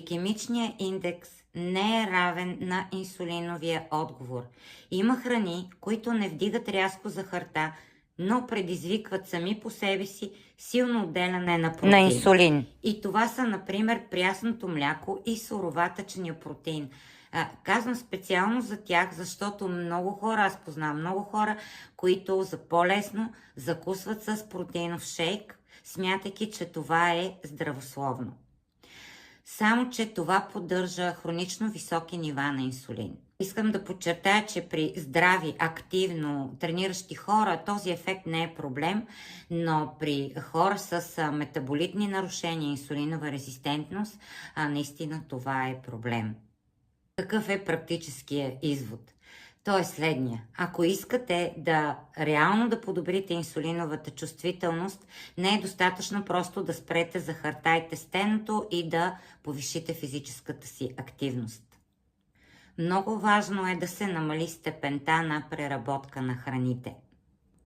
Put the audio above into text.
гликемичният индекс не е равен на инсулиновия отговор. Има храни, които не вдигат рязко захарта, но предизвикват сами по себе си силно отделяне на протеин. На инсулин. И това са, например, прясното мляко и суроватъчния протеин. Казвам специално за тях, защото много хора, аз познавам много хора, които за по-лесно закусват с протеинов шейк, смятайки, че това е здравословно. Само че това поддържа хронично високи нива на инсулин. Искам да подчертая, че при здрави, активно трениращи хора този ефект не е проблем, но при хора с метаболитни нарушения, инсулинова резистентност, наистина това е проблем. Какъв е практическия извод? Той е следния. Ако искате реално да подобрите инсулиновата чувствителност, не е достатъчно просто да спрете захарта и тестеното и да повишите физическата си активност. Много важно е да се намали степента на преработка на храните.